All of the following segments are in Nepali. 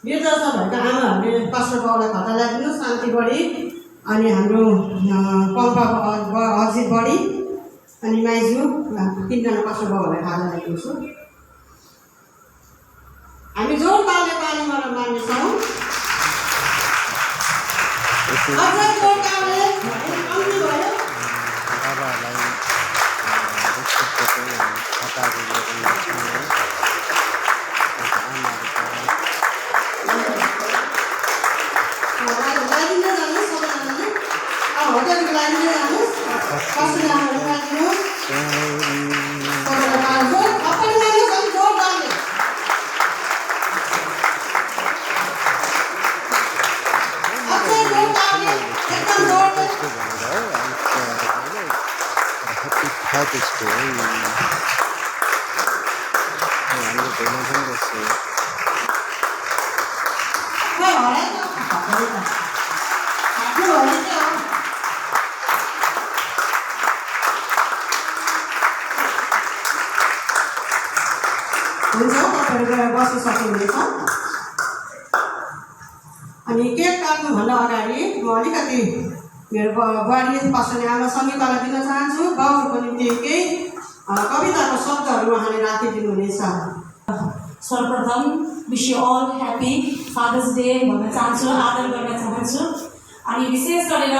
वृद्धदशा भएका आमाहरूले पास्टर बाउलाई खाता ल्याइदिनु शान्ति बढी अनि हाम्रो पम्पा अजित बढी अनि माइजू तीनजना पास्टर बाउहरूलाई खाता ल्याइदिन्छु हामी जोड तालले ताली मार्नेछौँ अझै जोड तालले कम्ती भयो Father's Day. Ano ba na lang kasi? हुन्छ तपाईहरु बस्न सक्नुहुनेछ अनि केक काट्नुभन्दा अगाडि म अलिकति मेरो बुहारी पास्टरले आमा सङ्गीतालाई दिन चाहन्छु बाउहरूको निम्ति केही कविताको शब्दहरू उहाँले राखिदिनुहुनेछ सर्वप्रथम wish you all happy father's day भन्न चाहन्छु आदर गर्न चाहन्छु अनि विशेष गरेर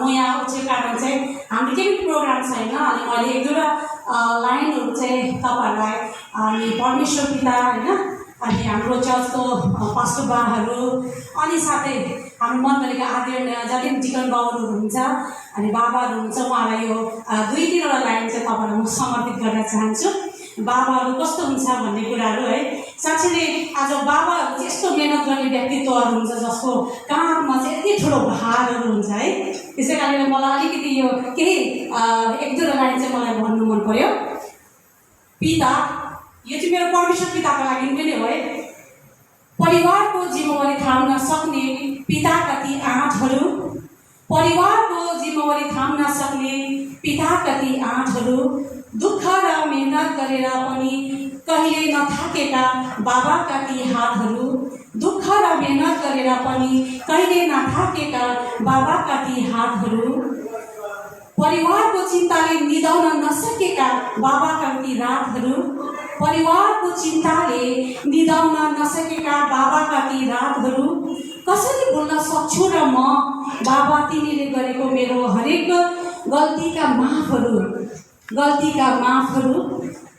म यहाँ उच्च कारण चाहिँ हाम्रो केही प्रोग्राम छैन अनि मैले एक दुईवटा लाइनहरू चाहिँ तपाईँहरूलाई अनि परमेश्वर पिता होइन अनि हाम्रो चर्चको पास्टर बाहरू अनि साथै हाम्रो मण्डलीका आदरणीय जति पनि डिकन बाबुहरू हुनुहुन्छ अनि बाबाहरू हुनुहुन्छ उहाँलाई यो दुई तिनवटा लाइन चाहिँ तपाईँहरूलाई म समर्पित गर्न चाहन्छु बाबाहरू कस्तो हुन्छ भन्ने कुराहरू है साँच्चै नै आज बाबाहरू चाहिँ यस्तो मेहनत गर्ने व्यक्तित्वहरू हुन्छ जसको काँधमा चाहिँ यति ठुलो भारहरू हुन्छ है त्यसै कारणले मलाई अलिकति यो केही एक दुईवटा लाइन चाहिँ मलाई भन्नु मन पर्यो पिता यो चाहिँ मेरो परमेश्वर पिताको लागि पनि हो है परिवारको जिम्मेवारी थाम्न सक्ने पिताका ती आँटहरू परिवारको जिम्मेवारी थाम्न सक्ने पिताका ती आँटहरू दुःख र मेहनत गरेर पनि कहिले नथाकेका बाबाका ती हातहरू दुःख र मेहनत गरेर पनि कहिले नथाकेका बाबाका ती हातहरू परिवारको चिन्ताले निदाउन नसकेका बाबाका ती रातहरू परिवारको चिन्ताले निदाउन नसकेका बाबाका ती रातहरू कसरी भुल्न सक्छु र म बाबा तिमीले गरेको मेरो हरेक गल्तीका माफहरू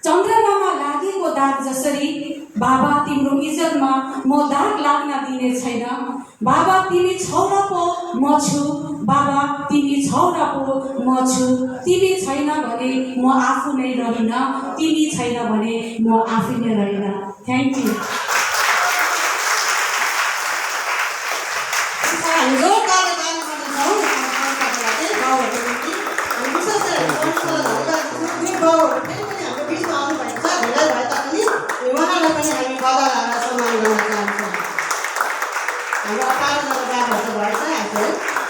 चन्द्रमामा लागेको दाग जसरी बाबा तिम्रो इज्जतमा म दाग लाग्न दिने छैन बाबा तिमी छौ र पो म छु बाबा तिमी छौ र पो म छु तिमी छैन भने म आफू नै रहिन तिमी छैन भने म आफै नै रहिन थ्याङ्क यू उहाँलाई पनि हामी गदा लगाएर सम्मान गर्न चाहन्छौँ हाम्रो 18 जना बाबाहरू भएछ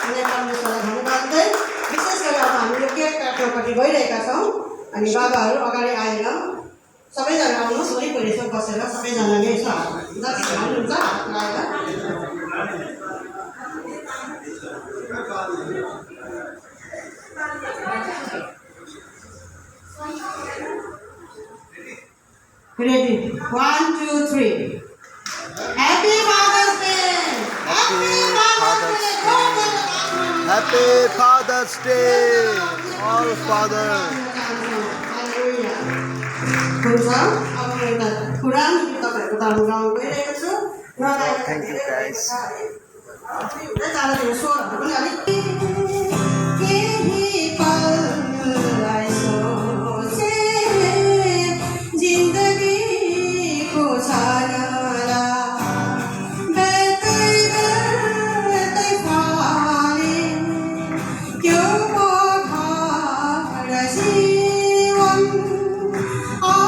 हामीले परमेश्वरलाई धन्यवाद दिँदै विशेष गरी अब हामी यो केक काट्नपट्टि गइरहेका छौँ अनि बाबाहरू अगाडि आएर सबैजना आउनुहोस् वरिपरि यसो बसेर सबैजनाले यसो जति खानुहुन्छ हात लगाएर Ready? 1, 2, 3. Happy Father's Day! Happy Father's Day! Happy Father's Day! All fathers. Thank you guys. Oh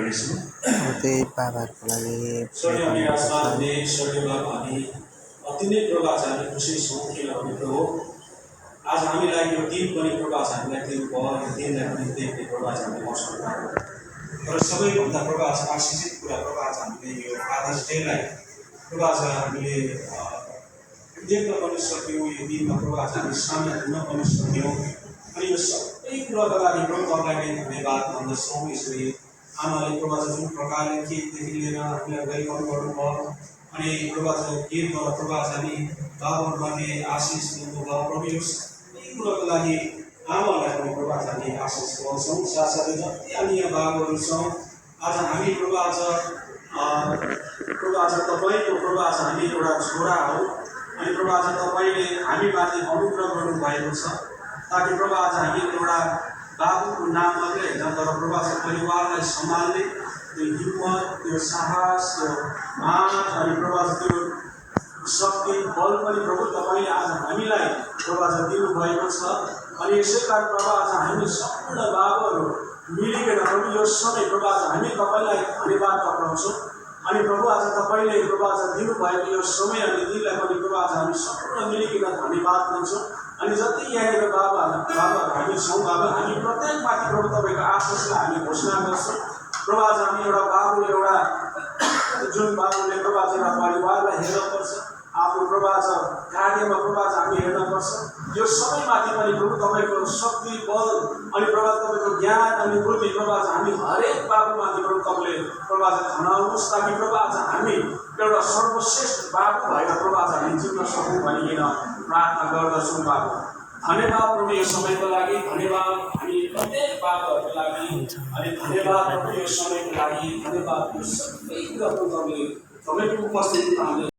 गर्नेछु। त्यही बाबाको लागि स्वर्गीय हामी आसमा हुने स्वर्गीय बाबा, हामी अति नै प्रभु आज हामी खुसी छौँ, किनभने प्रभु आज हामीलाई यो दिन पनि प्रभु आज हामीलाई दिनुभयो, यो दिनलाई पनि देख्ने प्रभु आज हामीले मौका पायौँ। तर सबैभन्दा प्रभु आज आशिषित कुरा प्रभु आज हामीले यो फादर्स डेलाई प्रभु आज हामीले देख्न पनि सक्यौँ, यो दिनमा प्रभु आज हामी सामेल हुन पनि सक्यौँ। अनि यो सबै कुराको लागि प्रभु तपाईँलाई नै धन्यवाद भन्दछौँ। यसरी आमाले प्रभु आज जुन प्रकारले केदेखि लिएर हामीलाई वेलकम गर्नुभयो, अनि प्रभु आज गीतबाट प्रभु आज हामी बाबाहरूले आशिष दिनुभयो। प्रभु यो सबै कुराको लागि आमालाई पनि प्रभु आज हामी आशिष पाउँछौँ। साथसाथै जति हामी यहाँ बाबुहरू छौँ, आज हामी प्रभु आज तपाईँको प्रभु आज हामी एउटा छोरा हो, अनि प्रभु आज तपाईँले हामीमाथि अनुग्रह गर्नुभएको छ, ताकि प्रभु आज हामी एउटा बाबुको नाम मात्रै होइन, तर प्रभु आज परिवारलाई सम्हाल्ने त्यो हिम्मत, त्यो साहस, त्यो आँट, अनि प्रभु आज त्यो शक्ति बल पनि प्रभु तपाईँले आज हामीलाई प्रभु आज दिनुभएको छ। अनि यसै कारण प्रभु आज हामी सम्पूर्ण बाबुहरू मिलिकन प्रभु यो समय प्रभु आज हामी तपाईँलाई धन्यवाद टक्राउँछौँ। अनि प्रभु आज तपाईँले प्रभु आज दिनुभएको यो समय अनि दिनलाई पनि प्रभु आज हामी सम्पूर्ण मिलिकन धन्यवाद दिन्छौँ। अनि जति यहाँनिर बाबाहरू हामी छौँ, बाबा हामी प्रत्येकमाथि प्रभु तपाईँको आशिषलाई हामी घोषणा गर्छौँ। प्रभु आज हामी एउटा बाबु, एउटा जुन बाबुले प्रभु आज एउटा परिवारलाई हेर्नुपर्छ, आफ्नो प्रभु आज कार्यमा प्रभु आज हामी हेर्नुपर्छ, यो सबैमाथि पनि प्रभु तपाईँको शक्ति बल अनि प्रभु तपाईँको ज्ञान अनि बुद्धि प्रभु आज हामी हरेक बाबुमाथि प्रभु तपाईँले प्रभु आज खनाउनुहोस्, ताकि प्रभु आज हामी एउटा सर्वश्रेष्ठ बाबु भएर प्रभु आज हामी जिउन सकौँ भनिकन प्रार्थना गर्दछौँ। बाबु धन्यवाद प्रभु यो समयको लागि, धन्यवाद हामी प्रत्येक बाबुहरूको लागि, अनि धन्यवाद प्रभु यो समयको लागि, धन्यवाद यो सबै कुरा तपाईँको उपस्थितिमा हामीले